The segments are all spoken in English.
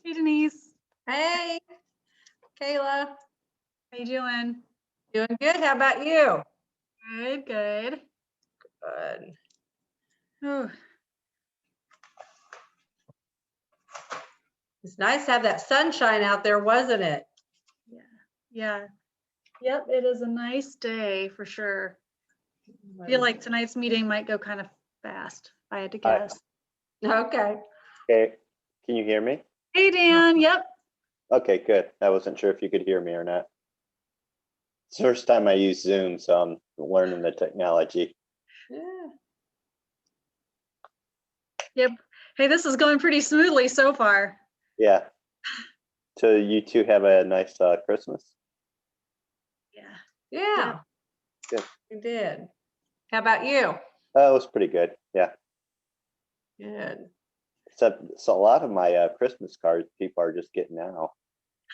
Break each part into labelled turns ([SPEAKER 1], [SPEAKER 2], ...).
[SPEAKER 1] Hey Denise,
[SPEAKER 2] Hey, Kayla.
[SPEAKER 1] how you doing?
[SPEAKER 2] Doing good. How about you?
[SPEAKER 1] Good, good.
[SPEAKER 2] Good.
[SPEAKER 1] Oh,
[SPEAKER 2] It's nice to have that sunshine out there, wasn't it?
[SPEAKER 1] yeah. Yep, it is a nice day for sure. I feel like tonight's meeting might go kind of fast, if I had to
[SPEAKER 3] Hi.
[SPEAKER 1] guess.
[SPEAKER 2] Okay.
[SPEAKER 3] Okay, can you hear me?
[SPEAKER 1] Hey Dan, yep.
[SPEAKER 3] Okay, good. I wasn't sure if you could hear me or not. It's the first time I use Zoom, so I'm learning the technology.
[SPEAKER 2] Yeah.
[SPEAKER 1] Yep. Hey, this is going pretty smoothly so far.
[SPEAKER 3] Yeah. So you two have a nice Christmas?
[SPEAKER 1] Yeah.
[SPEAKER 2] Yeah.
[SPEAKER 3] Good.
[SPEAKER 2] We did. How about you?
[SPEAKER 3] It was pretty good. Yeah.
[SPEAKER 2] Good.
[SPEAKER 3] Except so a lot of my Christmas cards people are just getting now.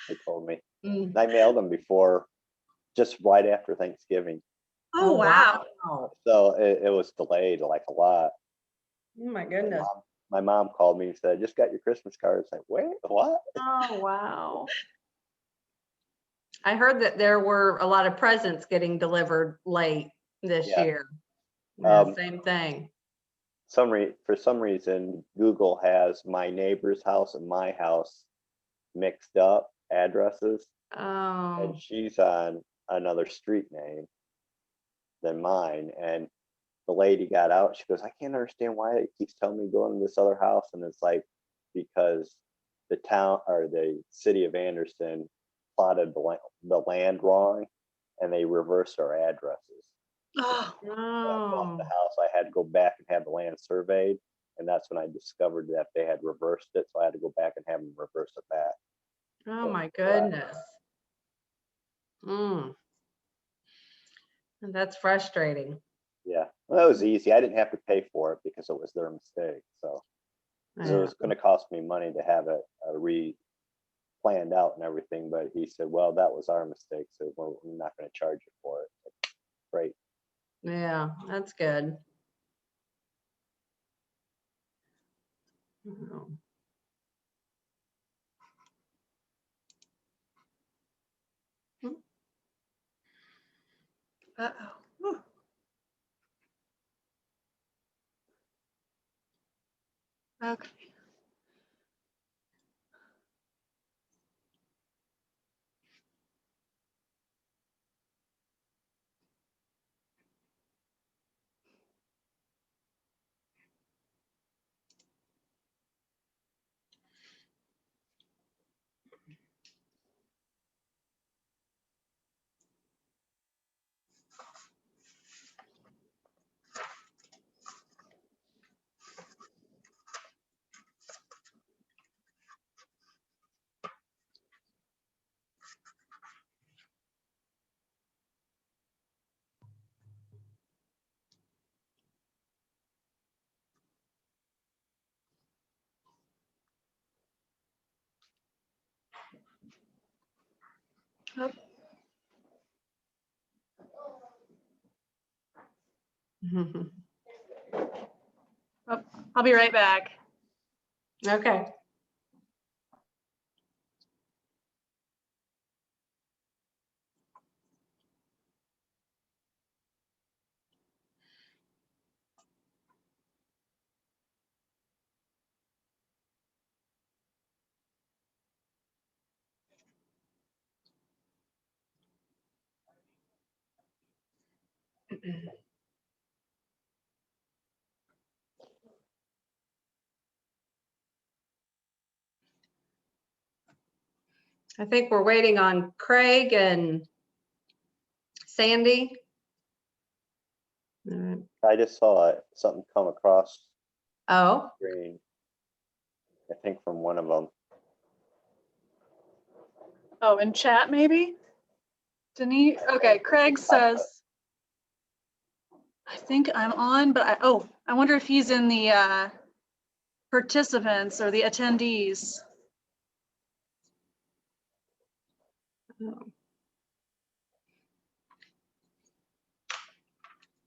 [SPEAKER 3] They told me.
[SPEAKER 2] Mm.
[SPEAKER 3] I mailed them before, just right after Thanksgiving.
[SPEAKER 1] Oh, wow.
[SPEAKER 2] Oh
[SPEAKER 3] So it was delayed like a lot.
[SPEAKER 2] my
[SPEAKER 3] My
[SPEAKER 2] goodness.
[SPEAKER 3] mom called me and said, I just got your Christmas card. It's like, wait, what?
[SPEAKER 2] Oh, wow. I heard that there were a lot of presents getting delivered late this
[SPEAKER 3] Yeah.
[SPEAKER 2] year. Yeah,
[SPEAKER 3] Um,
[SPEAKER 2] same thing.
[SPEAKER 3] For some reason, Google has my neighbor's house and my house mixed up addresses, and
[SPEAKER 2] Oh,
[SPEAKER 3] she's on another street name than mine. And the lady got out. She goes, I can't understand why it keeps telling me going to this other house. And it's like, because the town or the city of Anderson plotted the land wrong and they reversed our addresses.
[SPEAKER 1] Oh,
[SPEAKER 3] So I bought the
[SPEAKER 2] oh,
[SPEAKER 3] house, I had to go back and have the land surveyed, and that's when I discovered that they had reversed it. So I had to go back and have them reverse it back.
[SPEAKER 2] oh
[SPEAKER 3] So,
[SPEAKER 2] my goodness. Mm. That's frustrating.
[SPEAKER 3] yeah, well, that was easy. I didn't have to pay for it because it was their mistake. So 'cause it
[SPEAKER 2] Yeah.
[SPEAKER 3] was going to cost me money to have it planned out and everything. But he said, well, that was our mistake, so we're not going to charge you for it. Like, great.
[SPEAKER 2] Yeah, that's good. Oh.
[SPEAKER 1] uh-oh. Whew. Okay. Oh, oh, I'll be right back.
[SPEAKER 2] Okay. I think we're waiting on Craig and Sandy. All right.
[SPEAKER 3] I just saw something come across
[SPEAKER 2] Oh,
[SPEAKER 3] the screen. I think from one of them.
[SPEAKER 1] Oh, in chat maybe? Denise, okay, Craig says, I think I'm on, but I wonder if he's in the participants or the attendees.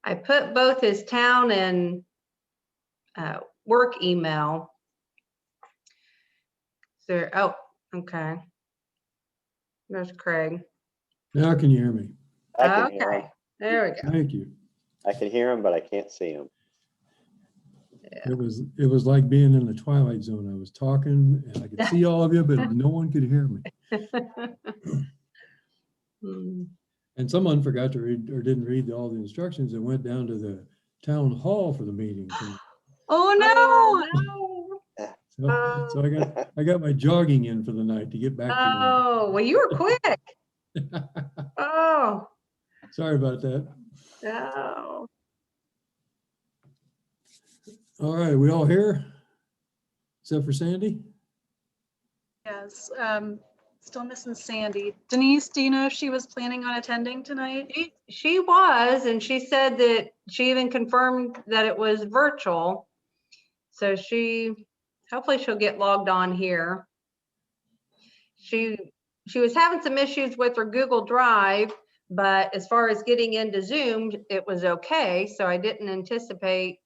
[SPEAKER 2] I put both his town and work email. there, oh, okay. There's Craig.
[SPEAKER 4] Now can you hear me?
[SPEAKER 3] I can hear him.
[SPEAKER 2] Okay, there we go.
[SPEAKER 4] Thank you.
[SPEAKER 3] I can hear him, but I can't see him.
[SPEAKER 4] It was like being in the twilight zone. I was talking and I could see all of you, but no one could hear me.
[SPEAKER 2] Hmm.
[SPEAKER 4] And someone forgot to read or didn't read all the instructions and went down to the town hall for the meeting.
[SPEAKER 1] Oh, no.
[SPEAKER 4] So I got my jogging in for the night to get back to
[SPEAKER 2] Oh, well, you were quick.
[SPEAKER 4] them.
[SPEAKER 2] Oh,
[SPEAKER 4] Sorry about that.
[SPEAKER 2] no.
[SPEAKER 4] All right, we all here? Except for Sandy?
[SPEAKER 1] Yes, still missing Sandy. Denise, do you know if she was planning on attending tonight?
[SPEAKER 2] She was, and she said that she even confirmed that it was virtual. So hopefully she'll get logged on here. She was having some issues with her Google Drive, but as far as getting into Zoom, it was okay. So I didn't anticipate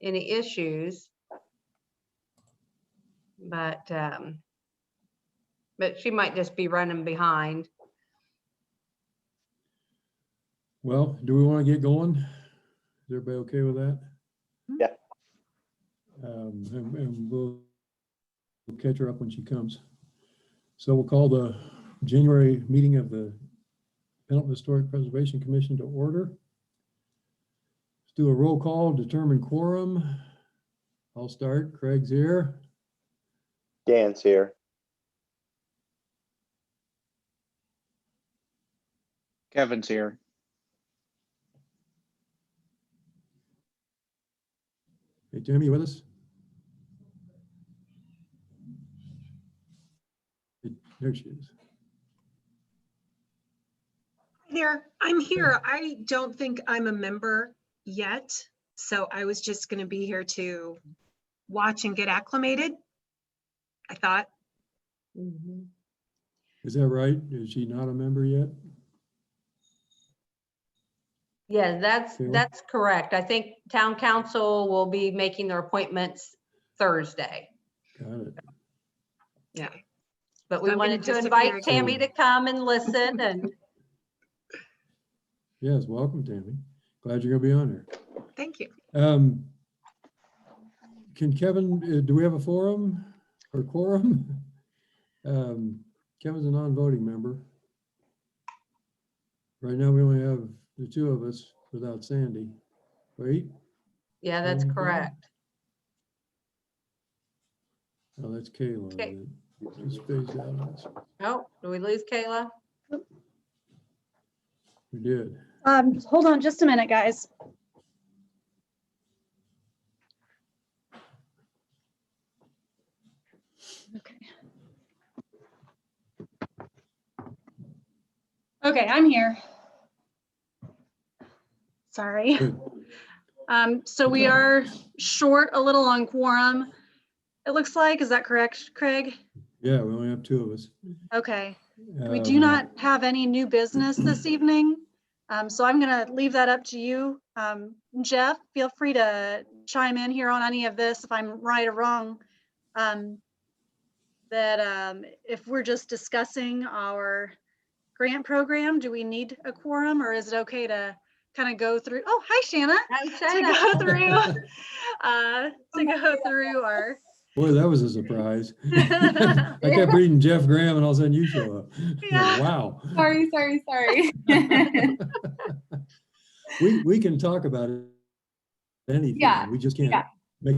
[SPEAKER 2] any issues. But she might just be running behind.
[SPEAKER 4] Well, do we want to get going? Is everybody okay with that?
[SPEAKER 3] Yeah.
[SPEAKER 4] And we'll catch her up when she comes. So we'll call the January meeting of the Pendleton Historic Preservation Commission to order. Let's do a roll call, determine quorum. I'll start. Craig's here.
[SPEAKER 3] Dan's here.
[SPEAKER 5] Kevin's here.
[SPEAKER 4] Hey, Tammy, you with us? There she is.
[SPEAKER 6] There, I'm here. I don't think I'm a member yet, so I was just going to be here to watch and get acclimated, I thought.
[SPEAKER 2] Mhm.
[SPEAKER 4] Is that right? Is she not a member yet?
[SPEAKER 2] Yeah,
[SPEAKER 4] Kayla?
[SPEAKER 2] that's correct. I think town council will be making their appointments Thursday.
[SPEAKER 4] Got it.
[SPEAKER 2] Yeah. But we
[SPEAKER 6] So I'm
[SPEAKER 2] wanted to
[SPEAKER 6] gonna
[SPEAKER 2] invite
[SPEAKER 6] disappear
[SPEAKER 2] Tammy
[SPEAKER 4] again.
[SPEAKER 2] to come and listen and
[SPEAKER 4] Yes, welcome, Tammy. Glad you're gonna be on here.
[SPEAKER 6] Thank you.
[SPEAKER 4] Can Kevin, do we have a forum or quorum? Kevin's a non-voting member. Right now, we only have the two of us without Sandy. Wait,
[SPEAKER 2] yeah, that's
[SPEAKER 4] Okay.
[SPEAKER 2] correct.
[SPEAKER 4] oh, that's Kayla.
[SPEAKER 2] Okay.
[SPEAKER 4] Just spaced out on us.
[SPEAKER 2] Oh, did we lose Kayla?
[SPEAKER 4] We did.
[SPEAKER 1] Hold on just a minute, guys. Okay. Okay, I'm here. Sorry.
[SPEAKER 4] Good.
[SPEAKER 1] So we are short a little on quorum. It looks like, is that correct, Craig?
[SPEAKER 4] Yeah, we only have two of us.
[SPEAKER 1] Okay. We do not have any new business this evening. So I'm gonna leave that up to you. Jeff, feel free to chime in here on any of this if I'm right or wrong. If we're just discussing our grant program, do we need a quorum or is it okay to kind of go through? Oh, hi, Shanna. To go through our.
[SPEAKER 4] Boy, that was a surprise. I kept reading Jeff Graham and all of a sudden you show up. Like,
[SPEAKER 1] Yeah.
[SPEAKER 4] wow.
[SPEAKER 7] Sorry.
[SPEAKER 4] We can talk about it. Anything.
[SPEAKER 7] Yeah,
[SPEAKER 4] We just can't
[SPEAKER 7] yeah.
[SPEAKER 4] make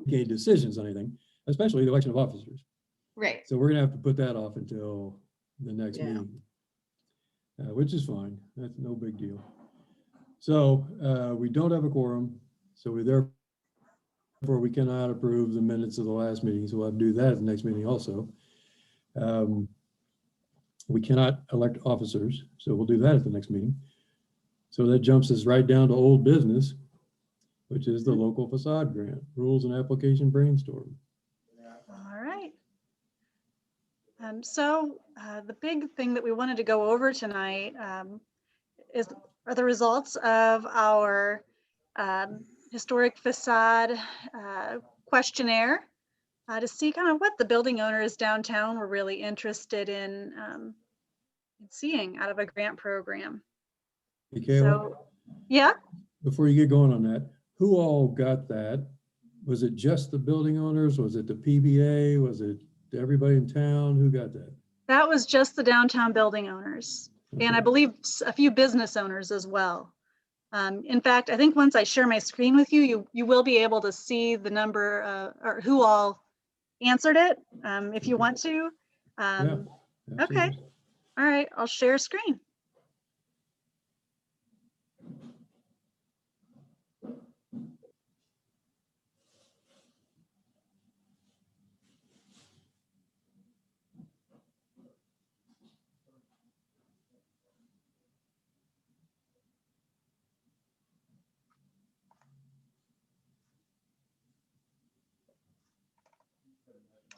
[SPEAKER 4] any decisions on anything, especially the election of officers.
[SPEAKER 7] Right.
[SPEAKER 4] So we're gonna have to put that off until the next
[SPEAKER 2] Yeah.
[SPEAKER 4] meeting, which is fine. That's no big deal. So we don't have a quorum, so therefore we cannot approve the minutes of the last meeting. So we'll have to do that at the next meeting also. We cannot elect officers, so we'll do that at the next meeting. So that jumps us right down to old business, which is the local facade grant, rules and application brainstorm.
[SPEAKER 1] All right. So the big thing that we wanted to go over tonight are the results of our historic facade questionnaire. to see kind of what the building owners downtown were really interested in seeing out of a grant program.
[SPEAKER 4] Hey, Kayla,
[SPEAKER 1] So, yeah,
[SPEAKER 4] before you get going on that, who all got that? Was it just the building owners? Was it the PBA? Was it everybody in town? Who got that?
[SPEAKER 1] that was just the downtown building owners. And I
[SPEAKER 4] Okay.
[SPEAKER 1] believe a few business owners as well. In fact, I think once I share my screen with you, you will be able to see the number or who all answered it if you want to.
[SPEAKER 4] Yeah,
[SPEAKER 1] Okay,
[SPEAKER 4] absolutely.
[SPEAKER 1] all right, I'll share screen.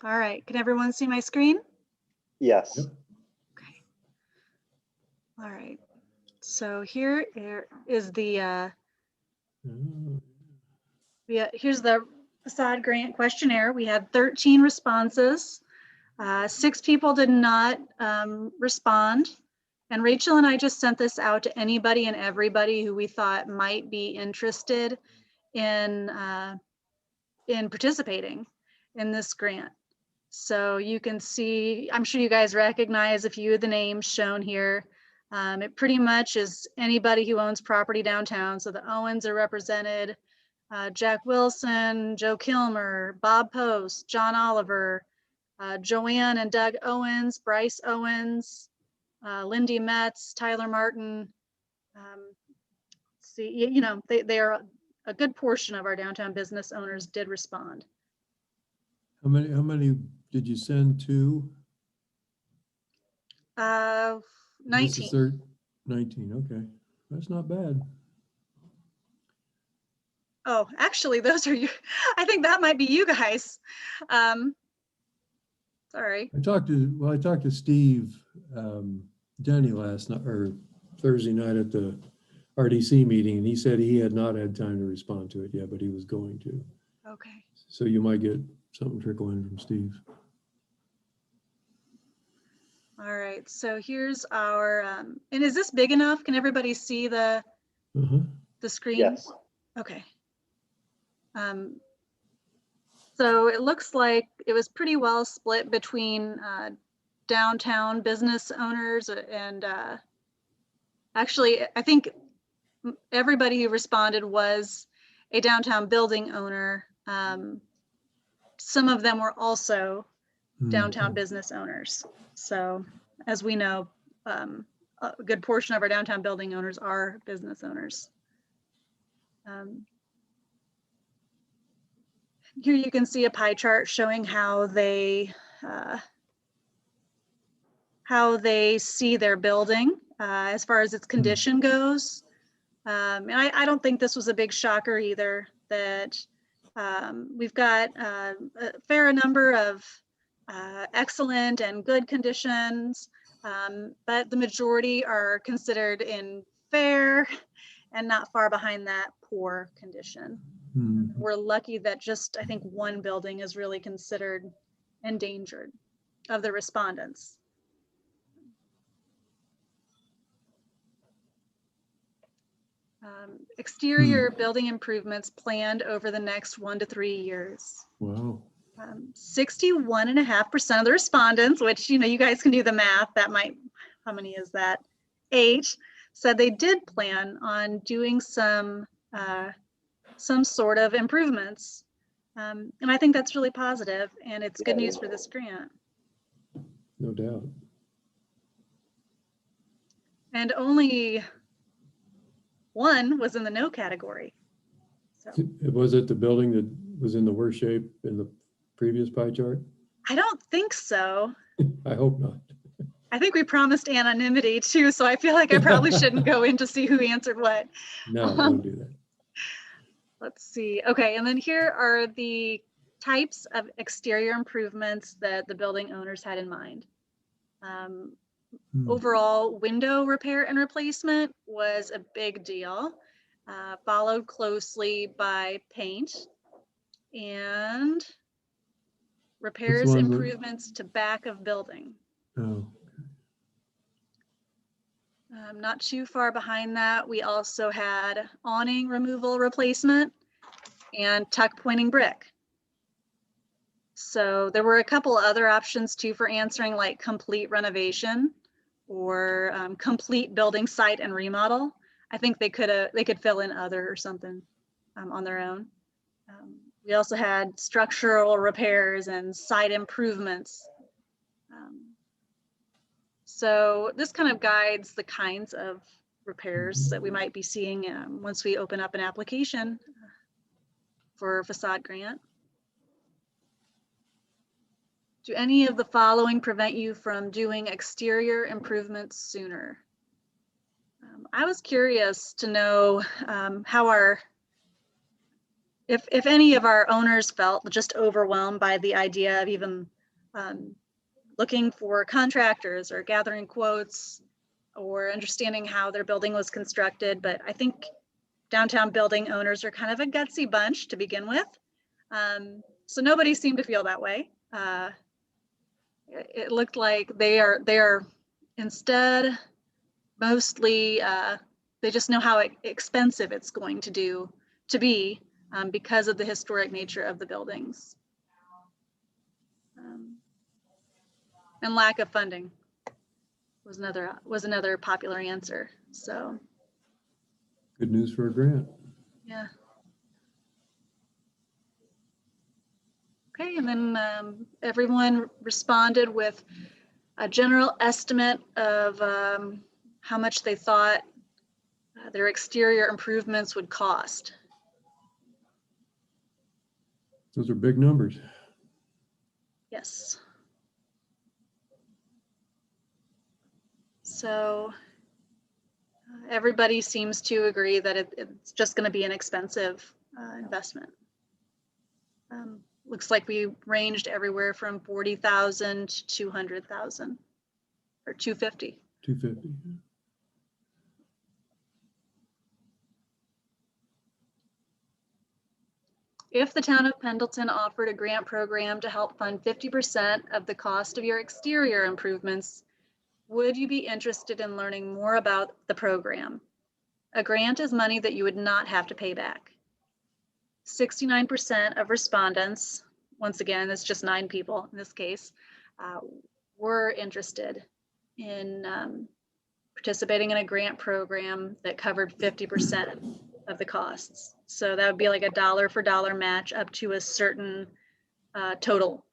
[SPEAKER 1] All right, can everyone see my screen?
[SPEAKER 3] Yes.
[SPEAKER 4] Yep.
[SPEAKER 1] Okay. All right, so here is the
[SPEAKER 4] Oh,
[SPEAKER 1] here's the facade grant questionnaire. We had 13 responses. 6 people did not respond. And Rachel and I just sent this out to anybody and everybody who we thought might be interested in participating in this grant. So you can see, I'm sure you guys recognize a few of the names shown here. It pretty much is anybody who owns property downtown. So the Owens are represented, Jack Wilson, Joe Kilmer, Bob Post, John Oliver, Joanne and Doug Owens, Bryce Owens, Lindy Metz, Tyler Martin. See, you know, they are a good portion of our downtown business owners did respond.
[SPEAKER 4] How many did you send to? This is
[SPEAKER 1] 19.
[SPEAKER 4] 19, okay. That's not bad.
[SPEAKER 1] Oh, actually, those are you. I think that might be you guys. Sorry.
[SPEAKER 4] I talked to Steve Denny last night or Thursday night at the RDC meeting, and he said he had not had time to respond to it yet, but he was going to.
[SPEAKER 1] Okay.
[SPEAKER 4] So you might get something trickle in from Steve.
[SPEAKER 1] All right. So here's our, and is this big enough? Can everybody see the screen?
[SPEAKER 3] Yes.
[SPEAKER 1] Okay. So it looks like it was pretty well split between downtown business owners and actually, I think everybody who responded was a downtown building owner. Some of them were also downtown business owners. So as we know, a good portion of our downtown building owners are business owners. Here you can see a pie chart showing how they see their building as far as its condition goes. And I don't think this was a big shocker either, that we've got a fair number of excellent and good conditions, but the majority are considered in fair and not far behind that poor condition. We're lucky that just, I think, one building is really considered endangered of the respondents. Exterior building improvements planned over the next 1 to 3 years.
[SPEAKER 4] Wow.
[SPEAKER 1] 61.5% of the respondents, which, you know, you guys can do the math, that might, how many is that? 8, said they did plan on doing some sort of improvements. And I think that's really positive, and it's good news for this grant.
[SPEAKER 4] No doubt.
[SPEAKER 1] And only 1 was in the no category. So
[SPEAKER 4] Was it the building that was in the worst shape in the previous pie chart?
[SPEAKER 1] I don't think so.
[SPEAKER 4] I hope not.
[SPEAKER 1] I think we promised anonymity too, so I feel like I probably shouldn't go in to see who answered what.
[SPEAKER 4] No, don't do that.
[SPEAKER 1] Let's see. Okay, and then here are the types of exterior improvements that the building owners had in mind. Overall, window repair and replacement was a big deal, followed closely by paint and repairs,
[SPEAKER 4] one that-
[SPEAKER 1] improvements to back of building.
[SPEAKER 4] Oh,
[SPEAKER 1] Not too far behind that, we also had awning removal replacement and tuck pointing brick. So there were a couple other options too for answering, like complete renovation or complete building site and remodel. I think they could fill in other or something on their own. We also had structural repairs and site improvements. So this kind of guides the kinds of repairs that we might be seeing once we open up an application for a facade grant. Do any of the following prevent you from doing exterior improvements sooner? I was curious to know how if any of our owners felt just overwhelmed by the idea of even looking for contractors or gathering quotes or understanding how their building was constructed. But I think downtown building owners are kind of a gutsy bunch to begin with. So nobody seemed to feel that way. It looked like they are instead mostly, they just know how expensive it's going to be because of the historic nature of the buildings. And lack of funding was another popular answer. So
[SPEAKER 4] good news for a grant.
[SPEAKER 1] yeah. Okay, and then everyone responded with a general estimate of how much they thought their exterior improvements would cost.
[SPEAKER 4] Those are big numbers.
[SPEAKER 1] Yes. So everybody seems to agree that it's just going to be an expensive investment. Looks like we ranged everywhere from 40,000 to 200,000 or 250.
[SPEAKER 4] 250.
[SPEAKER 1] If the town of Pendleton offered a grant program to help fund 50% of the cost of your exterior improvements, would you be interested in learning more about the program? A grant is money that you would not have to pay back. 69% of respondents, once again, it's just 9 people in this case, were interested in participating in a grant program that covered 50% of the costs. So that would be like a dollar for dollar match up to a certain total.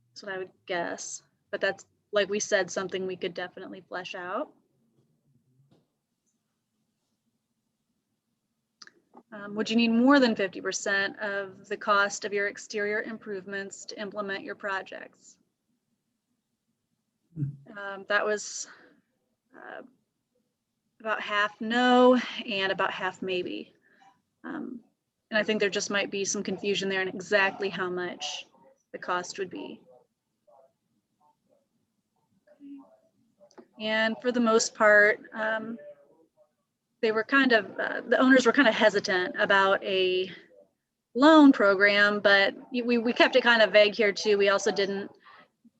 [SPEAKER 1] That's what I would guess. But that's, like we said, something we could definitely flesh out. Would you need more than 50% of the cost of your exterior improvements to implement your projects? That was about half no and about half maybe. And I think there just might be some confusion there in exactly how much the cost would be. And for the most part, they were kind of, the owners were kind of hesitant about a loan program, but we kept it kind of vague here too. We also didn't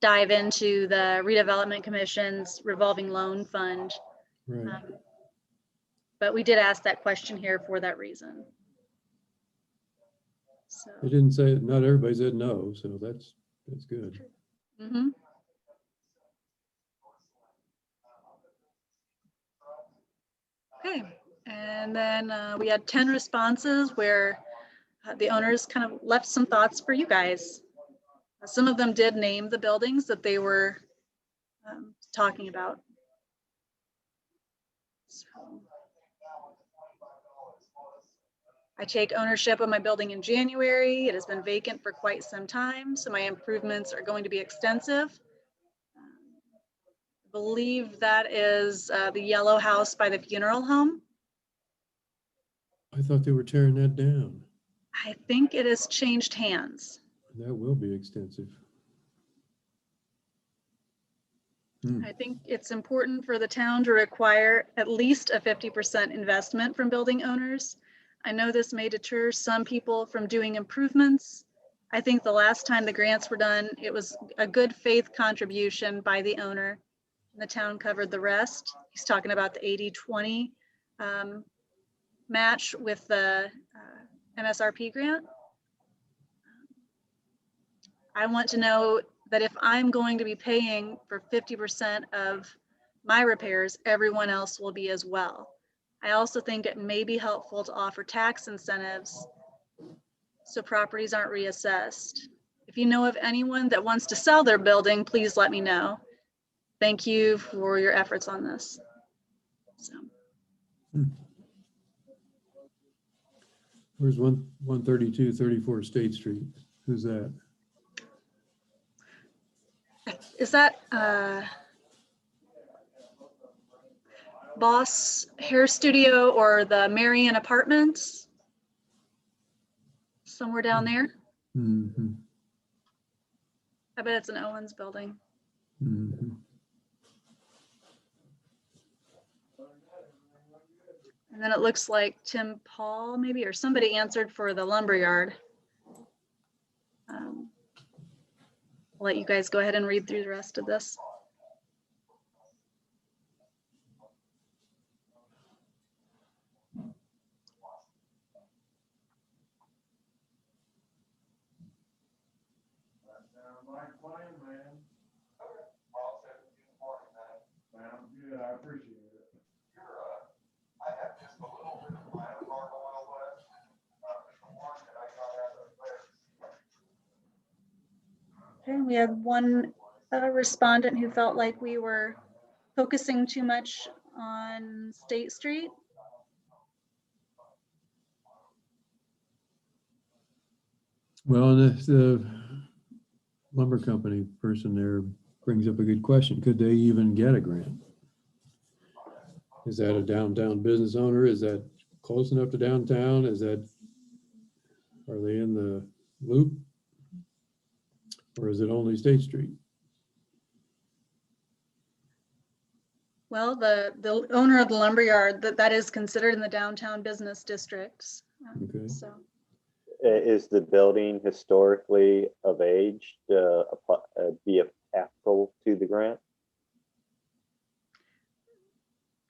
[SPEAKER 1] dive into the Redevelopment Commission's revolving loan fund.
[SPEAKER 4] Right.
[SPEAKER 1] But we did ask that question here for that reason. So.
[SPEAKER 4] They didn't say, not everybody said no, so that's good.
[SPEAKER 1] Mm-hmm. Okay, and then we had 10 responses where the owners kind of left some thoughts for you guys. Some of them did name the buildings that they were talking about. So, I take ownership of my building in January. It has been vacant for quite some time, so my improvements are going to be extensive. I believe that is the yellow house by the funeral home.
[SPEAKER 4] I thought they were tearing that down.
[SPEAKER 1] I think it has changed hands.
[SPEAKER 4] That will be extensive.
[SPEAKER 1] I think it's important for the town to require at least a 50% investment from building owners. I know this may deter some people from doing improvements. I think the last time the grants were done, it was a good faith contribution by the owner. And the town covered the rest. He's talking about the 80-20 match with the MSRP grant. I want to know that if I'm going to be paying for 50% of my repairs, everyone else will be as well. I also think it may be helpful to offer tax incentives so properties aren't reassessed. If you know of anyone that wants to sell their building, please let me know. Thank you for your efforts on this. So,
[SPEAKER 4] Where's 132-34 State Street? Who's that?
[SPEAKER 1] is that Boss Hair Studio or the Marion Apartments? Somewhere down there.
[SPEAKER 4] Mm-hmm.
[SPEAKER 1] I bet it's an Owens building.
[SPEAKER 4] Mm-hmm.
[SPEAKER 1] And then it looks like Tim Paul maybe, or somebody answered for the lumberyard. I'll let you guys go ahead and read through the rest of this.
[SPEAKER 4] Good, I appreciate it.
[SPEAKER 7] I have just a little bit of my own Marble Oil West, the one that I got out of the
[SPEAKER 1] Okay, we had one respondent who felt like we were focusing too much on State Street.
[SPEAKER 4] Well, and the lumber company person there brings up a good question. Could they even get a grant? Is that a downtown business owner? Is that close enough to downtown? Are they in the loop? Or is it only State Street?
[SPEAKER 1] Well, the owner of the lumberyard, that is considered in the downtown business districts.
[SPEAKER 4] Okay.
[SPEAKER 1] So
[SPEAKER 3] Is the building historically of age to be applicable to the grant?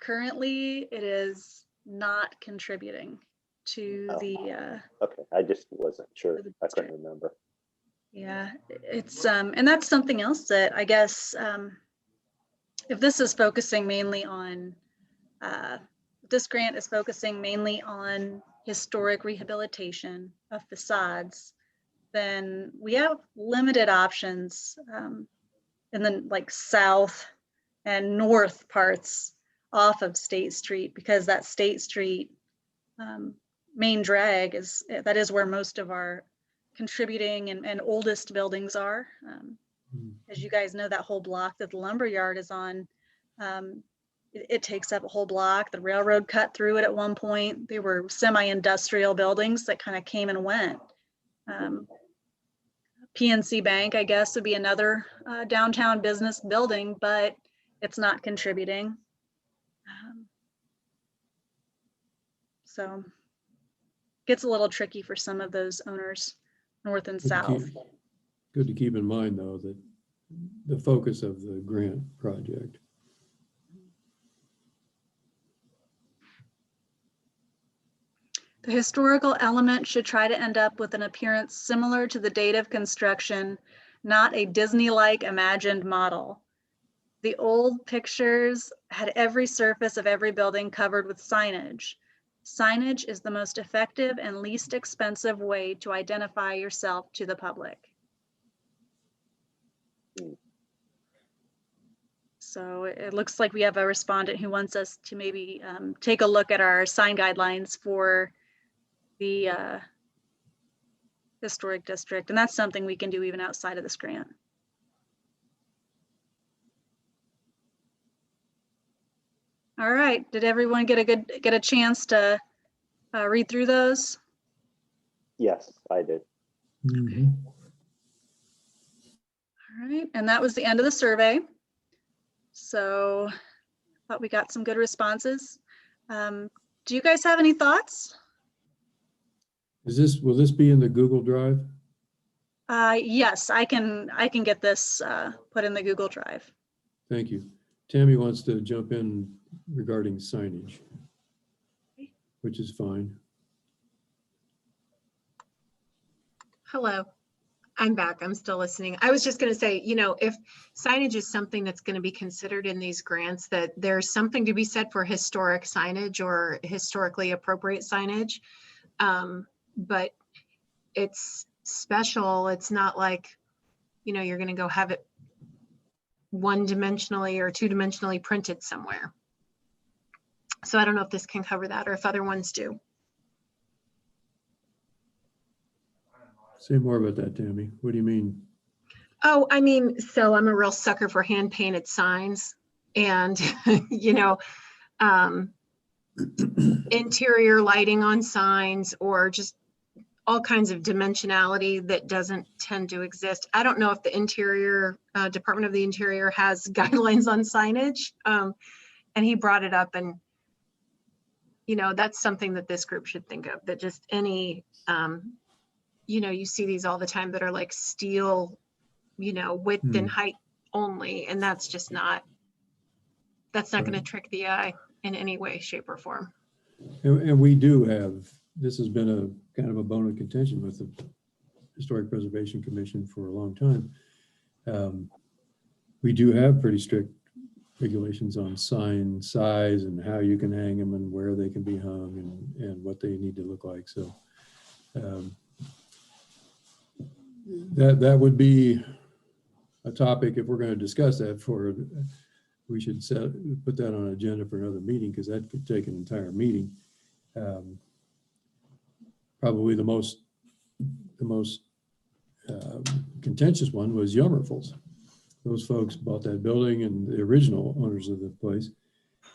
[SPEAKER 1] currently it is not contributing to
[SPEAKER 3] Oh.
[SPEAKER 1] the,
[SPEAKER 3] Okay, I just wasn't sure.
[SPEAKER 1] For the
[SPEAKER 3] I couldn't remember.
[SPEAKER 1] yeah, it's, and that's something else that I guess, if this is focusing mainly on, this grant is focusing mainly on historic rehabilitation of facades, then we have limited options in the like south and north parts off of State Street, because that State Street main drag that is where most of our contributing and oldest buildings are. As you guys know, that whole block that the lumberyard is on, it takes up a whole block. The railroad cut through it at one point. They were semi-industrial buildings that kind of came and went. PNC Bank, I guess, would be another downtown business building, but it's not contributing. So gets a little tricky for some of those owners, north and south.
[SPEAKER 4] Good to keep in mind, though, that the focus of the grant project.
[SPEAKER 1] The historical element should try to end up with an appearance similar to the date of construction, not a Disney-like imagined model. The old pictures had every surface of every building covered with signage. Signage is the most effective and least expensive way to identify yourself to the public. So it looks like we have a respondent who wants us to maybe take a look at our sign guidelines for the historic district. And that's something we can do even outside of this grant. All right, did everyone get a chance to read through those?
[SPEAKER 3] Yes, I did.
[SPEAKER 4] Mhm.
[SPEAKER 1] All right, and that was the end of the survey. So I thought we got some good responses. Do you guys have any thoughts?
[SPEAKER 4] Will this be in the Google Drive?
[SPEAKER 1] Yes, I can get this put in the Google Drive.
[SPEAKER 4] Thank you. Tammy wants to jump in regarding signage, which is fine.
[SPEAKER 6] Hello, I'm back. I'm still listening. I was just going to say, you know, if signage is something that's going to be considered in these grants, that there's something to be said for historic signage or historically appropriate signage. But it's special. It's not like, you know, you're going to go have it one-dimensionally or two-dimensionally printed somewhere. So I don't know if this can cover that or if other ones do.
[SPEAKER 4] Say more about that, Tammy. What do you mean?
[SPEAKER 6] Oh, I mean, so I'm a real sucker for hand painted signs and, you know, interior lighting on signs or just all kinds of dimensionality that doesn't tend to exist. I don't know if the interior, Department of the Interior has guidelines on signage. And he brought it up and, you know, that's something that this group should think of, that just any, you know, you see these all the time that are like steel, you know, width and height only. And that's just not, that's not going to trick the eye in any way, shape or form.
[SPEAKER 4] And we do have, this has been a kind of a bone of contention with the Historic Preservation Commission for a long time. We do have pretty strict regulations on sign size and how you can hang them and where they can be hung and what they need to look like. So that would be a topic if we're going to discuss that for, we should put that on an agenda for another meeting because that could take an entire meeting. Probably the most contentious one was Yummerfels. Those folks bought that building and the original owners of the place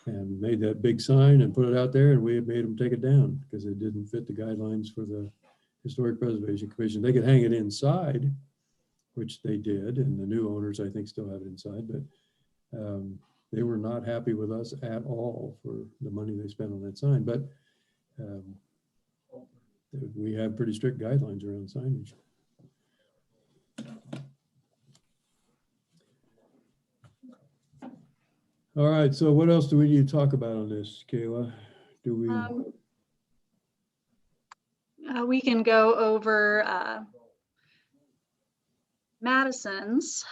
[SPEAKER 4] and made that big sign and put it out there, and we had made them take it down because it didn't fit the guidelines for the Historic Preservation Commission. They could hang it inside, which they did, and the new owners I think still have it inside, but they were not happy with us at all for the money they spent on that sign. But we have pretty strict guidelines around signage. All right, so what else do we need to talk about on this, Kayla? Do we?
[SPEAKER 1] We can go over Madison's.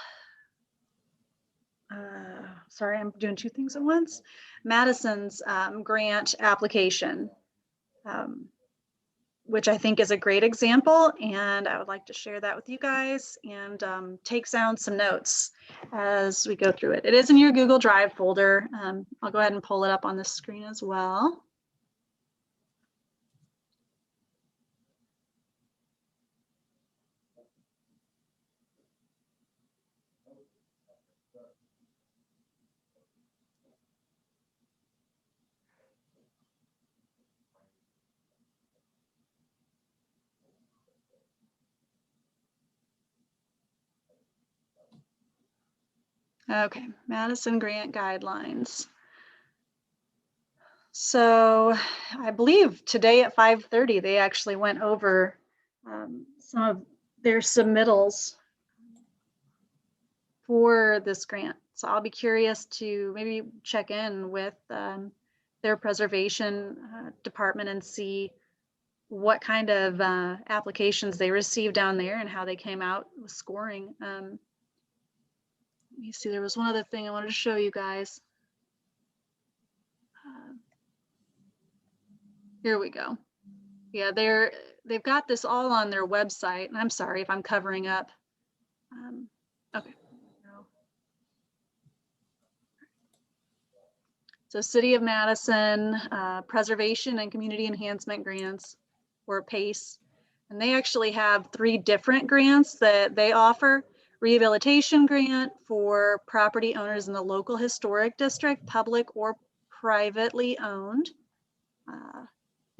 [SPEAKER 1] Sorry, I'm doing two things at once. Madison's grant application, which I think is a great example, and I would like to share that with you guys and take down some notes as we go through it. It is in your Google Drive folder. I'll go ahead and pull it up on the screen as well. Okay, Madison Grant Guidelines. So I believe today at 5:30, they actually went over some of their submittals for this grant. So I'll be curious to maybe check in with their preservation department and see what kind of applications they received down there and how they came out with scoring. Let me see, there was one other thing I wanted to show you guys. Here we go. Yeah, they've got this all on their website, and I'm sorry if I'm covering up. Okay. So City of Madison, Preservation and Community Enhancement Grants, or PACE. And they actually have 3 different grants that they offer. Rehabilitation grant for property owners in the local historic district, public or privately owned.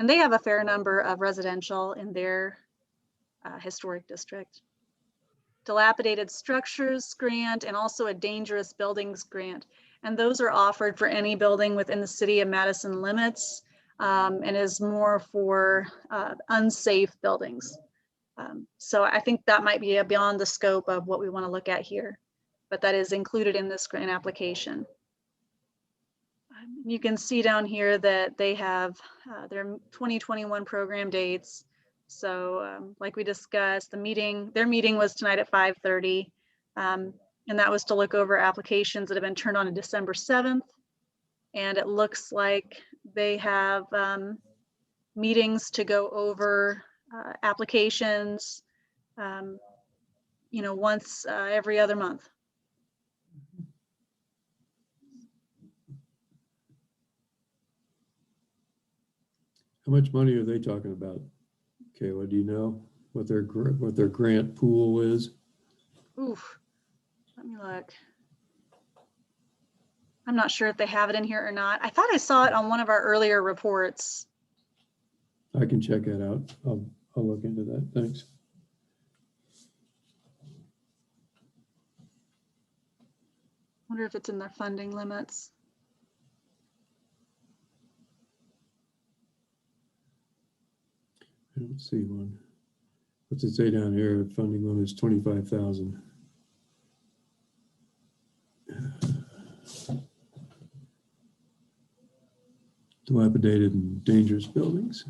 [SPEAKER 1] And they have a fair number of residential in their historic district. Dilapidated structures grant and also a dangerous buildings grant. And those are offered for any building within the City of Madison limits and is more for unsafe buildings. So I think that might be beyond the scope of what we want to look at here, but that is included in this grant application. You can see down here that they have their 2021 program dates. So like we discussed, their meeting was tonight at 5:30. And that was to look over applications that have been turned on December 7th. And it looks like they have meetings to go over applications, once every other month.
[SPEAKER 4] How much money are they talking about? Kayla, do you know what their grant pool is?
[SPEAKER 1] Oof, let me look. I'm not sure if they have it in here or not. I thought I saw it on one of our earlier reports.
[SPEAKER 4] I can check that out. I'll look into that. Thanks.
[SPEAKER 1] Wonder if it's in their funding limits.
[SPEAKER 4] I don't see one. What's it say down here? Funding limit is 25,000. Dilapidated and dangerous buildings.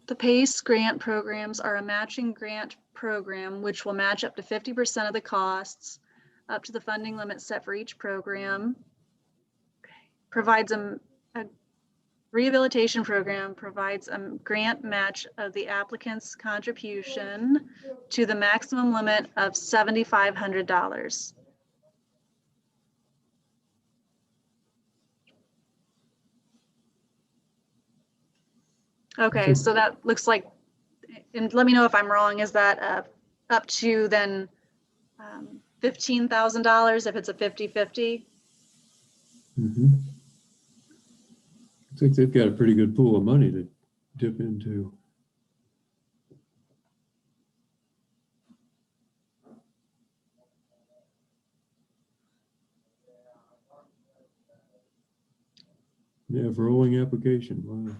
[SPEAKER 1] The PACE grant programs are a matching grant program which will match up to 50% of the costs up to the funding limit set for each program. Provides a rehabilitation program, provides a grant match of the applicant's contribution to the maximum limit of $7,500. Okay, so that looks like, and let me know if I'm wrong, is that up to then $15,000 if it's a 50-50?
[SPEAKER 4] Mm-hmm. I think they've got a pretty good pool of money to dip into. Yeah, for rolling application. Wow.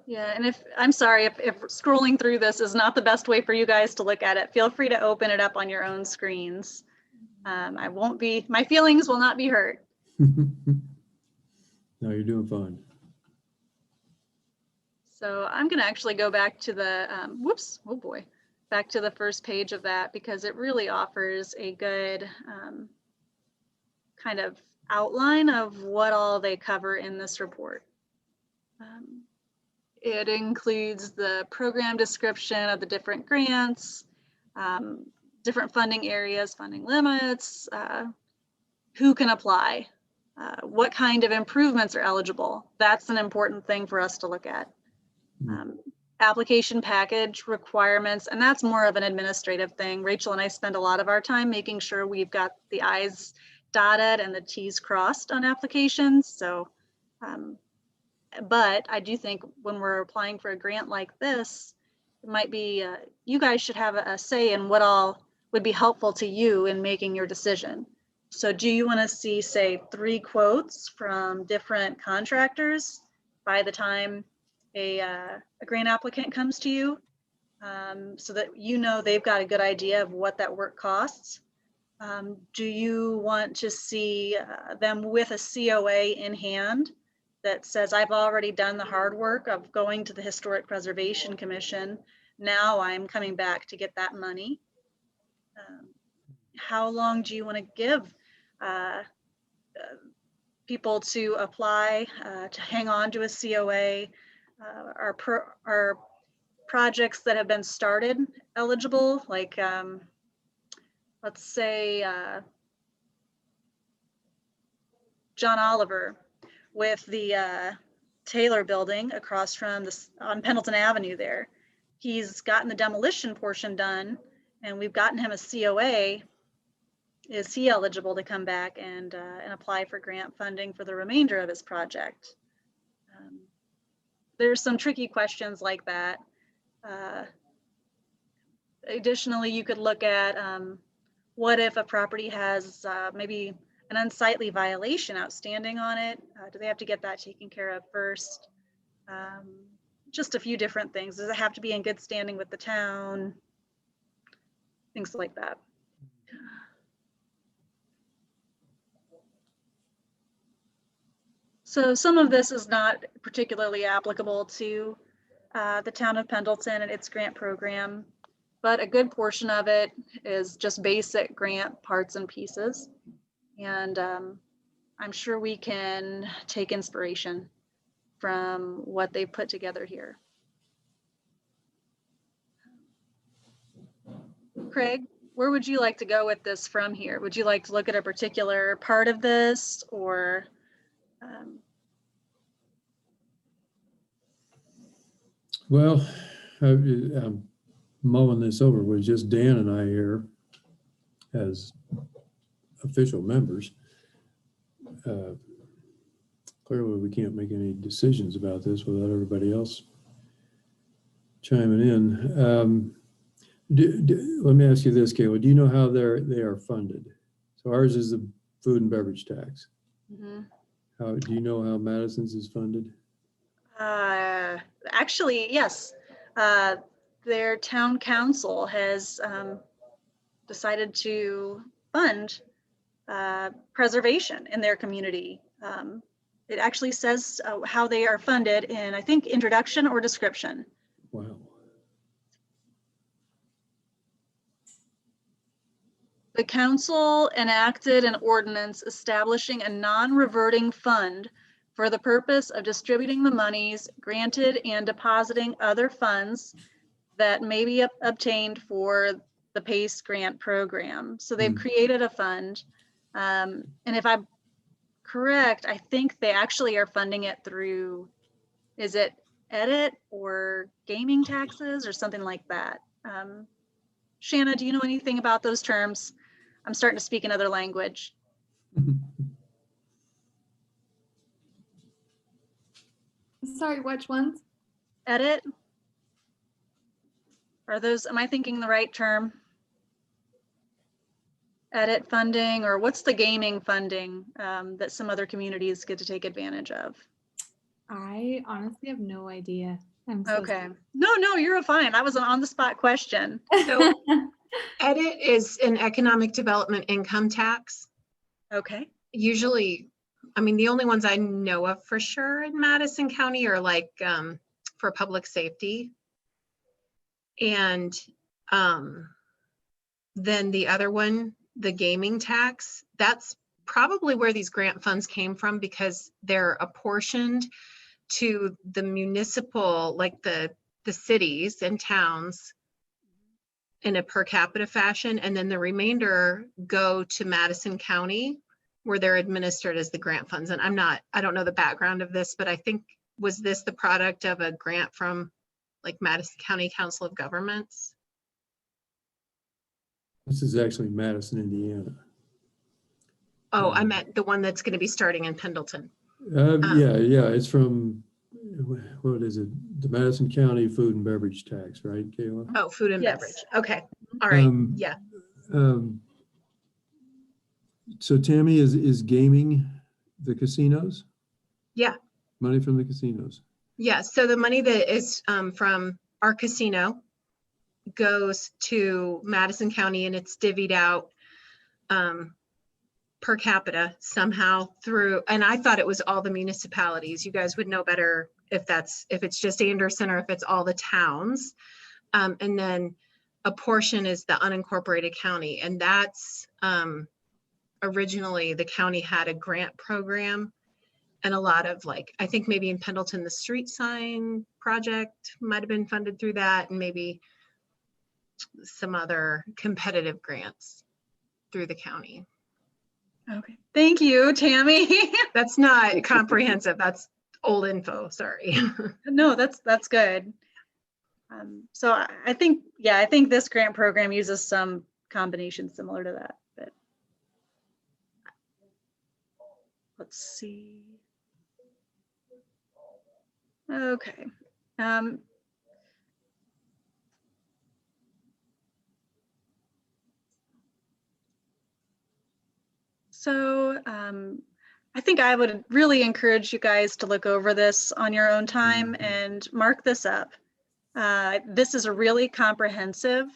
[SPEAKER 1] Yeah, and I'm sorry if scrolling through this is not the best way for you guys to look at it, feel free to open it up on your own screens. My feelings will not be hurt.
[SPEAKER 4] No, you're doing fine.
[SPEAKER 1] So I'm going to actually go back to the, back to the first page of that because it really offers a good kind of outline of what all they cover in this report. It includes the program description of the different grants, different funding areas, funding limits, who can apply, what kind of improvements are eligible. That's an important thing for us to look at. Application package requirements, and that's more of an administrative thing. Rachel and I spend a lot of our time making sure we've got the I's dotted and the T's crossed on applications. So, but I do think when we're applying for a grant like this, it might be, you guys should have a say in what all would be helpful to you in making your decision. So do you want to see, say, 3 quotes from different contractors by the time a grant applicant comes to you, so that you know they've got a good idea of what that work costs? Do you want to see them with a COA in hand that says, I've already done the hard work of going to the Historic Preservation Commission. Now I'm coming back to get that money. How long do you want to give people to apply, to hang on to a COA? Are projects that have been started eligible? Like, let's say John Oliver with the Taylor building across from on Pendleton Avenue there. He's gotten the demolition portion done and we've gotten him a COA. Is he eligible to come back and apply for grant funding for the remainder of his project? There's some tricky questions like that. Additionally, you could look at what if a property has maybe an unsightly violation outstanding on it? Do they have to get that taken care of first? Just a few different things. Does it have to be in good standing with the town? Things like that. So some of this is not particularly applicable to the town of Pendleton and its grant program, but a good portion of it is just basic grant parts and pieces. And I'm sure we can take inspiration from what they've put together here. Craig, where would you like to go with this from here? Would you like to look at a particular part of this, or
[SPEAKER 4] Well, I'm mulling this over with just Dan and I here as official members. Clearly, we can't make any decisions about this without everybody else chiming in. Let me ask you this, Kayla. Do you know how they are funded? So ours is the food and beverage tax.
[SPEAKER 1] mhm.
[SPEAKER 4] How do you know how Madison's is funded?
[SPEAKER 1] Actually, yes. Their town council has decided to fund preservation in their community. It actually says how they are funded in, I think, introduction or description.
[SPEAKER 4] Wow.
[SPEAKER 1] The council enacted an ordinance establishing a non-reverting fund for the purpose of distributing the monies granted and depositing other funds that may be obtained for the PACE grant program. So they've created a fund. And if I'm correct, I think they actually are funding it through, is it edit or gaming taxes or something like that? Shanna, do you know anything about those terms? I'm starting to speak another language.
[SPEAKER 8] Sorry, which ones?
[SPEAKER 1] Edit? Are those, am I thinking the right term? Edit funding, or what's the gaming funding that some other communities get to take advantage of?
[SPEAKER 8] I honestly have no idea. I'm so
[SPEAKER 1] Okay. No, you're fine. That was an on the spot question.
[SPEAKER 6] So edit is an economic development income tax.
[SPEAKER 1] Okay.
[SPEAKER 6] Usually, I mean, the only ones I know of for sure in Madison County are like for public safety. And then the other one, the gaming tax, that's probably where these grant funds came from, because they're apportioned to the municipal, like the cities and towns in a per capita fashion. And then the remainder go to Madison County, where they're administered as the grant funds. And I don't know the background of this, but I think, was this the product of a grant from like Madison County Council of Governments?
[SPEAKER 4] This is actually Madison, Indiana.
[SPEAKER 6] Oh, I meant the one that's going to be starting in Pendleton.
[SPEAKER 4] Yeah, it's from, what is it? The Madison County Food and Beverage Tax, right, Kayla?
[SPEAKER 6] Oh, food and
[SPEAKER 1] Yes.
[SPEAKER 6] beverage. Okay. All right.
[SPEAKER 4] Um,
[SPEAKER 6] Yeah.
[SPEAKER 4] So Tammy, is gaming the casinos?
[SPEAKER 6] Yeah.
[SPEAKER 4] Money from the casinos?
[SPEAKER 6] Yeah. So the money that is from our casino goes to Madison County, and it's divvied out per capita somehow through, and I thought it was all the municipalities. You guys would know better if it's just Anderson or if it's all the towns. And then a portion is the unincorporated county. And that's originally the county had a grant program, and a lot of, like, I think maybe in Pendleton, the street sign project might've been funded through that, and maybe some other competitive grants through the county.
[SPEAKER 1] Okay. Thank you, Tammy.
[SPEAKER 6] That's not comprehensive. That's old info. Sorry.
[SPEAKER 1] No, that's good. So I think this grant program uses some combination similar to that, but let's see. Okay. So I think I would really encourage you guys to look over this on your own time and mark this up. This is a really comprehensive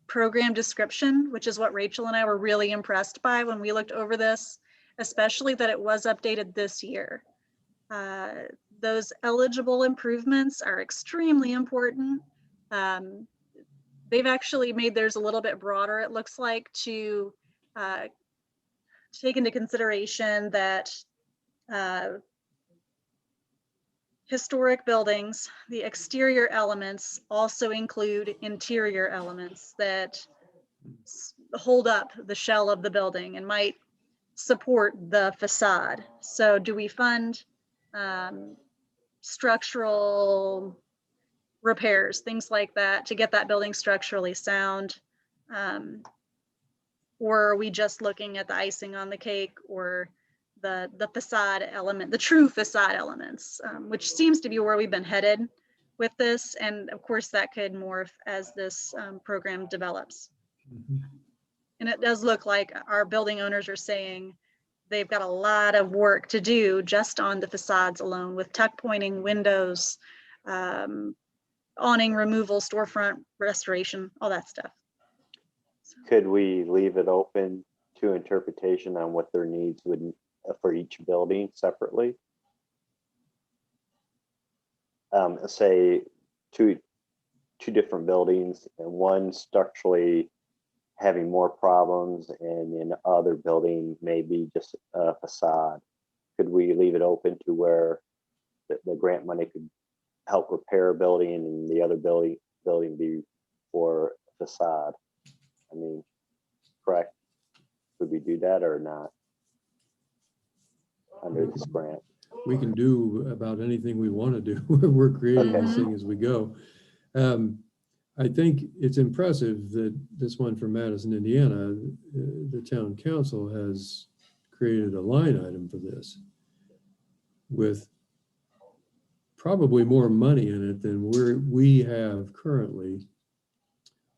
[SPEAKER 1] program description, which is what Rachel and I were really impressed by when we looked over this, especially that it was updated this year. Those eligible improvements are extremely important. They've actually made theirs a little bit broader, it looks like, to take into consideration that historic buildings, the exterior elements also include interior elements that hold up the shell of the building and might support the facade. So do we fund structural repairs, things like that, to get that building structurally sound? Or are we just looking at the icing on the cake, or the facade element, the true facade elements, which seems to be where we've been headed with this. And of course that could morph as this program develops. And it does look like our building owners are saying they've got a lot of work to do just on the facades alone, with tuck pointing, windows, awning removal, storefront restoration, all that stuff.
[SPEAKER 3] Could we leave it open to interpretation on what their needs would for each building separately? Say two different buildings, and one structurally having more problems, and in the other building maybe just a facade. Could we leave it open to where the grant money could help repair a building and the other building be for facade? I mean, correct? Would we do that or not under this grant?
[SPEAKER 4] We can do about anything we want to do. We're creating this thing as we go. I think it's impressive that this one from Madison, Indiana, the town council has created a line item for this with probably more money in it than we have currently,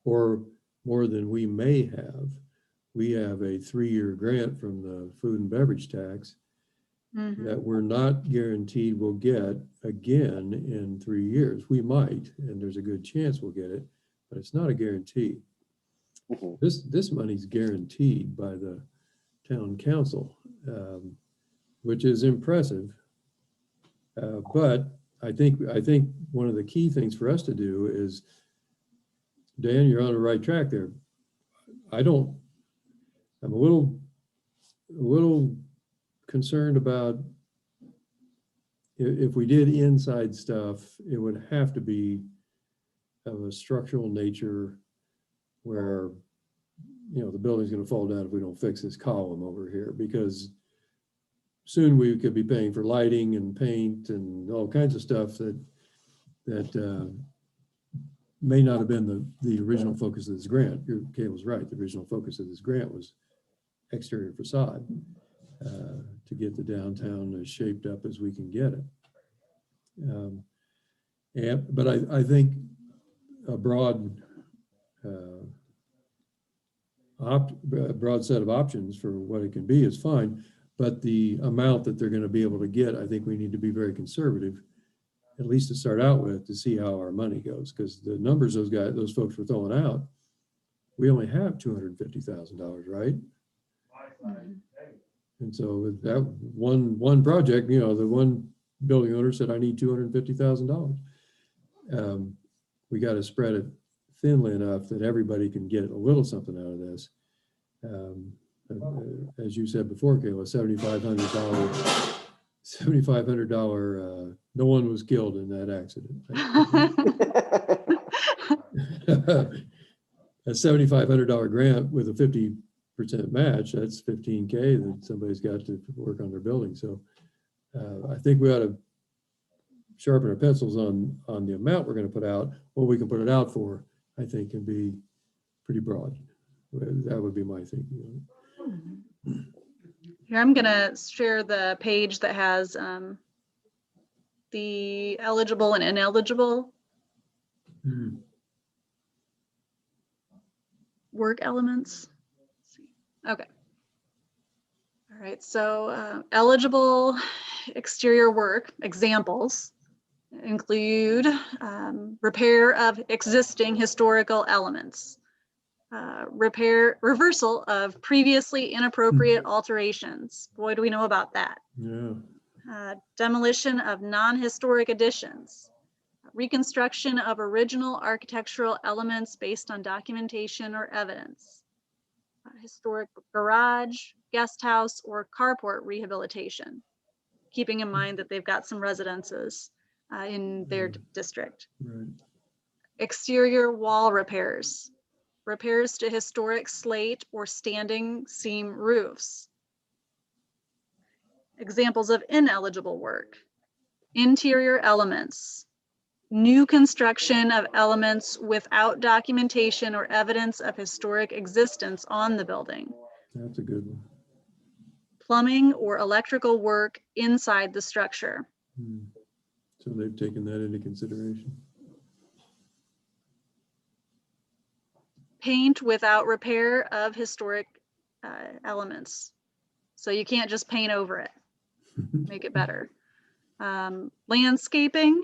[SPEAKER 4] or more than we may have. We have a 3-year grant from the food and beverage tax that we're not guaranteed we'll get again in 3 years. We might, and there's a good chance we'll get it, but it's not a guarantee. This money's guaranteed by the town council, which is impressive. But I think one of the key things for us to do is, Dan, you're on the right track there. I'm a little concerned about if we did inside stuff, it would have to be of a structural nature where, you know, the building's going to fall down if we don't fix this column over here, because soon we could be paying for lighting and paint and all kinds of stuff that may not have been the original focus of this grant. Kay was right. The original focus of this grant was exterior facade to get the downtown as shaped up as we can get it. But I think a broad set of options for what it can be is fine. But the amount that they're going to be able to get, I think we need to be very conservative, at least to start out with, to see how our money goes. Because the numbers those folks were throwing out, we only have $250,000, right? And so with that one project, you know, the one building owner said, I need $250,000. We got to spread it thinly enough that everybody can get a little something out of this. As you said before, Kayla, $7,500, no one was killed in that accident. A $7,500 grant with a 50% match, that's $15K that somebody's got to work on their building. So I think we ought to sharpen our pencils on the amount we're going to put out. What we can put it out for, I think, can be pretty broad. That would be my thinking.
[SPEAKER 1] Here, I'm gonna share the page that has the eligible and ineligible work elements. right, so eligible exterior work examples include repair of existing historical elements, reversal of previously inappropriate alterations. Boy, do we know about that.
[SPEAKER 4] Yeah.
[SPEAKER 1] Demolition of non-historic additions, reconstruction of original architectural elements based on documentation or evidence, historic garage, guest house, or carport rehabilitation, keeping in mind that they've got some residences in their district.
[SPEAKER 4] Right.
[SPEAKER 1] Exterior wall repairs, repairs to historic slate or standing seam roofs. Examples of ineligible work, interior elements, new construction of elements without documentation or evidence of historic existence on the building,
[SPEAKER 4] That's a good one.
[SPEAKER 1] plumbing or electrical work inside the structure.
[SPEAKER 4] Hmm. So they've taken that into consideration.
[SPEAKER 1] Paint without repair of historic elements. So you can't just paint over it, make it better. Landscaping,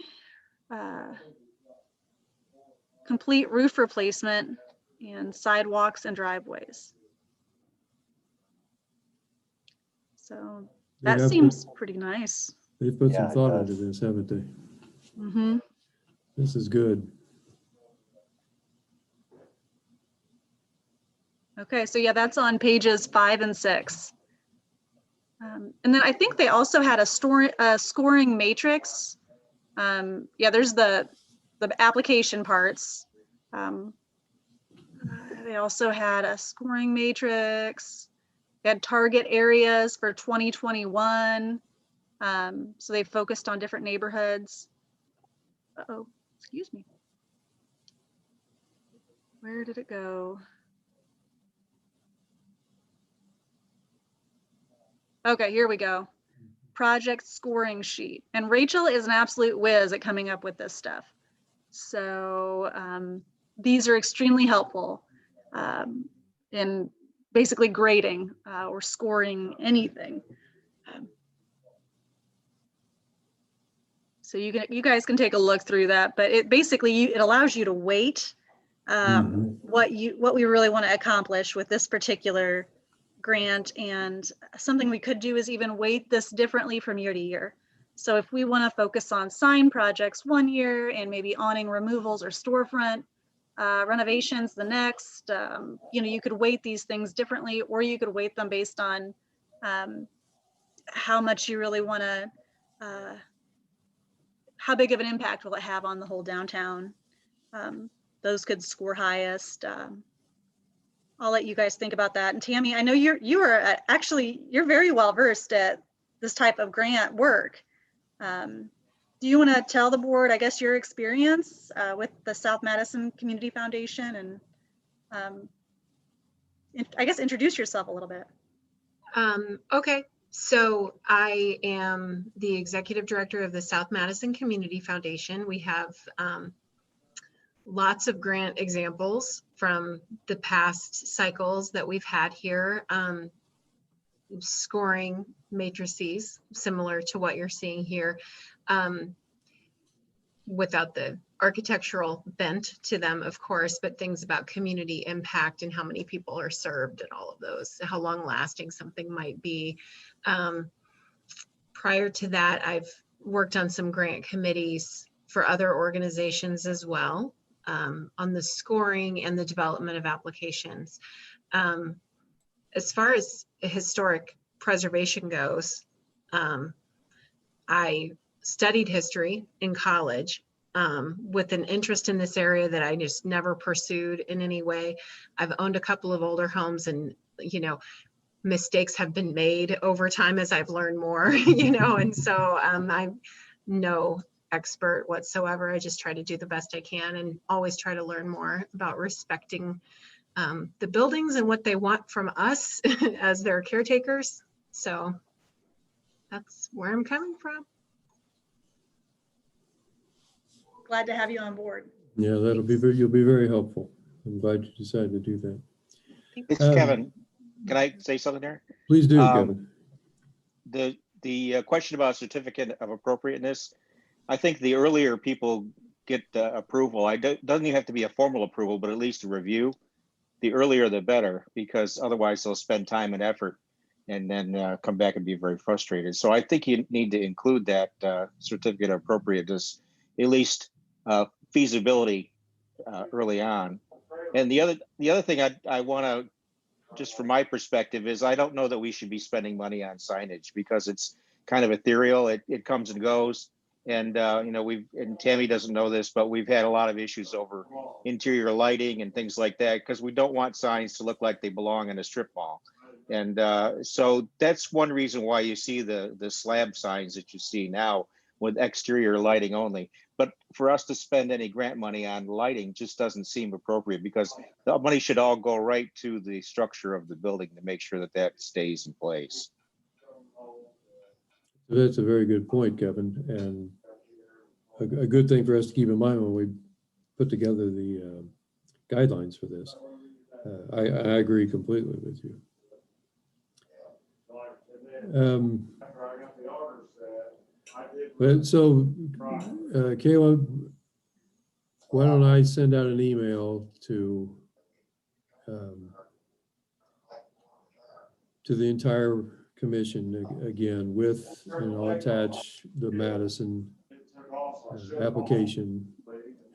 [SPEAKER 1] complete roof replacement, and sidewalks and driveways. So
[SPEAKER 4] They
[SPEAKER 1] that
[SPEAKER 4] have
[SPEAKER 1] seems pretty nice.
[SPEAKER 4] They've put some
[SPEAKER 3] Yeah, it
[SPEAKER 4] thought
[SPEAKER 3] does.
[SPEAKER 4] into this, haven't they?
[SPEAKER 1] Mm-hmm.
[SPEAKER 4] This is good.
[SPEAKER 1] Okay, so yeah, that's on pages 5 and 6. And then I think they also had a scoring matrix. Yeah, there's the application parts. They also had a scoring matrix. They had target areas for 2021. So they focused on different neighborhoods. Uh-oh, excuse me. Where did it go? Okay, here we go. Project scoring sheet. And Rachel is an absolute whiz at coming up with this stuff. So these are extremely helpful in basically grading or scoring anything. So you guys can take a look through that, but it basically it allows you to weight what we really want to accomplish with this particular grant. And something we could do is even weight this differently from year to year. So if we want to focus on sign projects one year and maybe awning removals or storefront renovations the next, you could weight these things differently, or you could weight them based on how much you really want to, how big of an impact will it have on the whole downtown. Those could score highest. I'll let you guys think about that. And Tammy, I know you're very well versed at this type of grant work. Do you want to tell the board, I guess, your experience with the South Madison Community Foundation, and I guess introduce yourself a little bit?
[SPEAKER 6] Okay, so I am the executive director of the South Madison Community Foundation. We have lots of grant examples from the past cycles that we've had here. Scoring matrices similar to what you're seeing here, without the architectural bent to them, of course, but things about community impact and how many people are served and all of those, how long lasting something might be. Prior to that, I've worked on some grant committees for other organizations as well, on the scoring and the development of applications. As far as historic preservation goes, I studied history in college with an interest in this area that I just never pursued in any way. I've owned a couple of older homes, and mistakes have been made over time as I've learned more, and so I'm no expert whatsoever. I just try to do the best I can and always try to learn more about respecting the buildings and what they want from us as their caretakers. So that's where I'm coming from.
[SPEAKER 1] Glad to have you on board.
[SPEAKER 4] Yeah, you'll be very helpful. I'm glad you decided to do that.
[SPEAKER 5] It's
[SPEAKER 4] Um,
[SPEAKER 5] Kevin. Can I say something there?
[SPEAKER 4] Please do,
[SPEAKER 5] Um,
[SPEAKER 4] Kevin.
[SPEAKER 5] the question about certificate of appropriateness, I think the earlier people get approval, doesn't even have to be a formal approval, but at least a review. The earlier the better, because otherwise they'll spend time and effort and then come back and be very frustrated. So I think you need to include that certificate of appropriateness, at least feasibility early on. And the other thing I want to, just from my perspective, is I don't know that we should be spending money on signage because it's kind of ethereal. It comes and goes. And you know, and Tammy doesn't know this, but we've had a lot of issues over interior lighting and things like that because we don't want signs to look like they belong in a strip mall. And so that's one reason why you see the slab signs that you see now with exterior lighting only. But for us to spend any grant money on lighting just doesn't seem appropriate because the money should all go right to the structure of the building to make sure that that stays in place.
[SPEAKER 4] That's a very good point, Kevin, and a good thing for us to keep in mind when we put together the guidelines for this. I agree completely with you. But so, Caleb, why don't I send out an email to the entire commission again with, and I'll attach the Madison application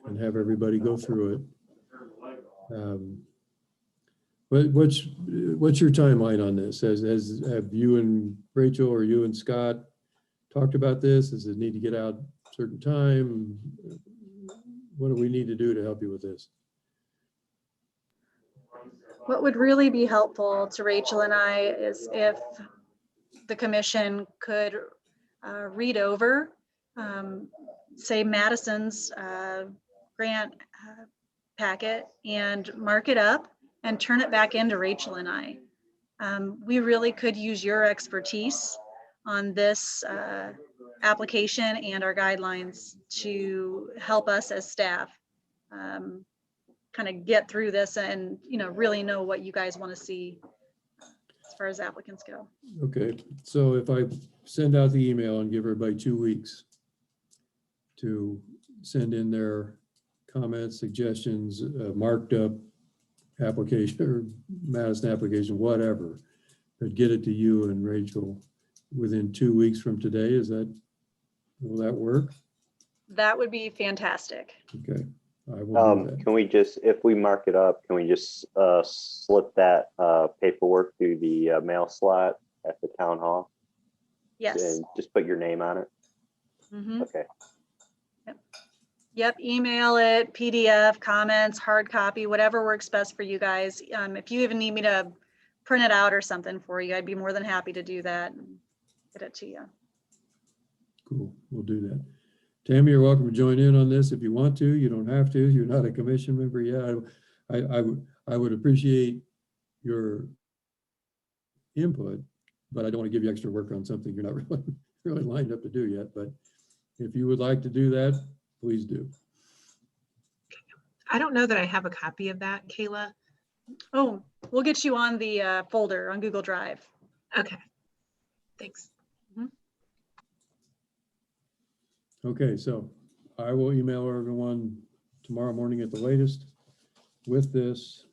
[SPEAKER 4] and have everybody go through it. What's your timeline on this? Have you and Rachel or you and Scott talked about this? Does it need to get out a certain time? What do we need to do to help you with this?
[SPEAKER 1] What would really be helpful to Rachel and I is if the commission could read over, say Madison's grant packet and mark it up and turn it back into Rachel and I. We really could use your expertise on this application and our guidelines to help us as staff kind of get through this and, you know, really know what you guys want to see as far as applicants go.
[SPEAKER 4] Okay, so if I send out the email and give everybody 2 weeks to send in their comments, suggestions, marked up application or Madison application, whatever, but get it to you and Rachel within 2 weeks from today, will that work?
[SPEAKER 1] That would be fantastic.
[SPEAKER 4] Okay, I will do that.
[SPEAKER 3] Can we just, if we mark it up, can we just slip that paperwork through the mail slot at the town hall?
[SPEAKER 1] Yes.
[SPEAKER 3] And just put your name on it?
[SPEAKER 1] Mhm.
[SPEAKER 3] Okay.
[SPEAKER 1] Yep, email it, PDF, comments, hard copy, whatever works best for you guys. If you even need me to print it out or something for you, I'd be more than happy to do that and get it to you.
[SPEAKER 4] Cool, we'll do that. Tammy, you're welcome to join in on this if you want to. You don't have to. You're not a commission member yet. I would appreciate your input, but I don't want to give you extra work on something you're not really lined up to do yet. But if you would like to do that, please do.
[SPEAKER 6] I don't know that I have a copy of that, Kayla.
[SPEAKER 1] Oh, we'll get you on the folder on Google Drive.
[SPEAKER 6] Okay, thanks.
[SPEAKER 4] Okay, so I will email everyone tomorrow morning at the latest with this,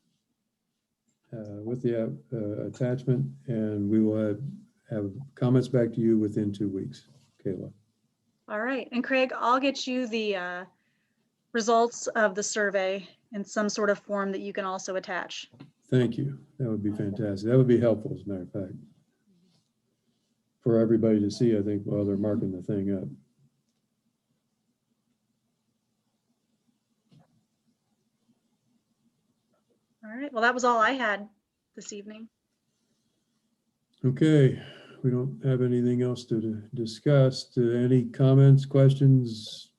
[SPEAKER 4] with the attachment, and we will have comments back to you within 2 weeks, Kayla.
[SPEAKER 1] All right, and Craig, I'll get you the results of the survey in some sort of form that you can also attach.
[SPEAKER 4] Thank you. That would be fantastic. That would be helpful, as a matter of fact, for everybody to see, I think, while they're marking the thing up.
[SPEAKER 1] All right, well, that was all I had this evening.
[SPEAKER 4] Okay, we don't have anything else to discuss. Any comments, questions,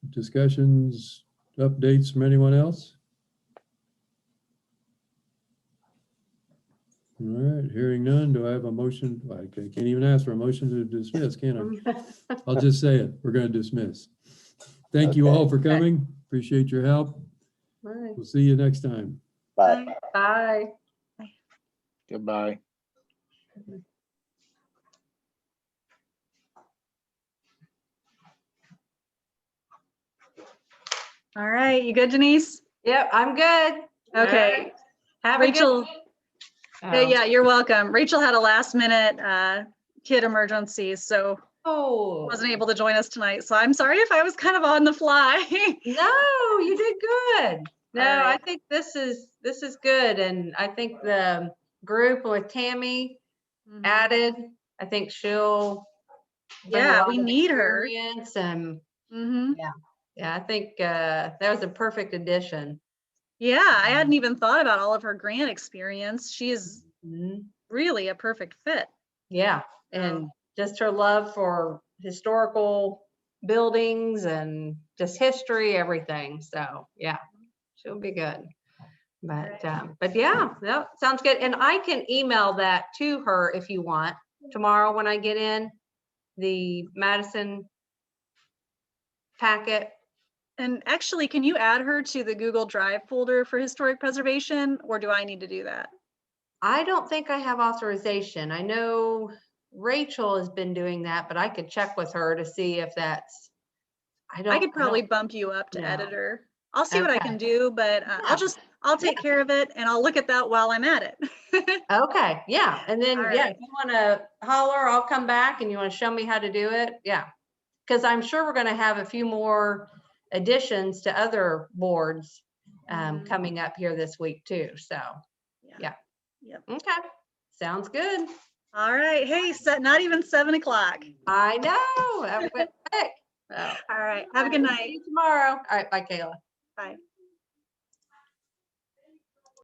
[SPEAKER 4] discussions, updates from anyone else? All right, hearing none, do I have a motion? I can't even ask for a motion to dismiss, can I? I'll just say it. We're going to dismiss. Thank you all for coming. Appreciate your help. We'll see you next time.
[SPEAKER 3] Bye.
[SPEAKER 2] Bye.
[SPEAKER 5] Goodbye.
[SPEAKER 1] All right, you good, Denise?
[SPEAKER 2] Yep, I'm good. All
[SPEAKER 1] Okay.
[SPEAKER 2] right. Have a good.
[SPEAKER 1] Rachel, hey,
[SPEAKER 2] Oh.
[SPEAKER 1] yeah, you're welcome. Rachel had a last minute kid emergency, so
[SPEAKER 2] Oh,
[SPEAKER 1] wasn't able to join us tonight. So I'm sorry if I was kind of on the fly.
[SPEAKER 2] no, you did good. No,
[SPEAKER 1] All right.
[SPEAKER 2] I think this is good. And I think the group with Tammy
[SPEAKER 1] Mhm.
[SPEAKER 2] added, I think she'll bring a
[SPEAKER 1] Yeah,
[SPEAKER 2] lot
[SPEAKER 1] we
[SPEAKER 2] of
[SPEAKER 1] need her.
[SPEAKER 2] experience and
[SPEAKER 1] Mhm.
[SPEAKER 2] yeah, I think that was a perfect addition.
[SPEAKER 1] Yeah, I hadn't even thought about all of her grant experience. She is
[SPEAKER 2] Mhm.
[SPEAKER 1] really a perfect fit.
[SPEAKER 2] Yeah, and just her love for historical buildings and just history, everything. So yeah, she'll be good. But yeah, that sounds good. And I can email that to her if you want tomorrow when I get in the Madison packet.
[SPEAKER 1] And actually, can you add her to the Google Drive folder for historic preservation, or do I need to do that?
[SPEAKER 2] I don't think I have authorization. I know Rachel has been doing that, but I could check with her to see if that's,
[SPEAKER 1] I could probably bump you up to
[SPEAKER 2] know.
[SPEAKER 1] editor. I'll see what I
[SPEAKER 2] Okay.
[SPEAKER 1] can do, but
[SPEAKER 2] Yeah.
[SPEAKER 1] I'll take care of it and I'll look at that while I'm at it.
[SPEAKER 2] Okay, yeah, and then,
[SPEAKER 1] All
[SPEAKER 2] yeah,
[SPEAKER 1] right.
[SPEAKER 2] if you wanna holler, I'll come back and you wanna show me how to do it, yeah. Cause I'm sure we're gonna have a few more additions to other boards
[SPEAKER 1] Mhm.
[SPEAKER 2] coming up here this week too, so, yeah.
[SPEAKER 1] Yep.
[SPEAKER 2] Okay, sounds good.
[SPEAKER 1] All right. Hey, not even 7 o'clock.
[SPEAKER 2] I know, that went quick. So,
[SPEAKER 1] All right. Have a good
[SPEAKER 2] see
[SPEAKER 1] night.
[SPEAKER 2] you tomorrow. All right, bye, Kayla.
[SPEAKER 1] Bye.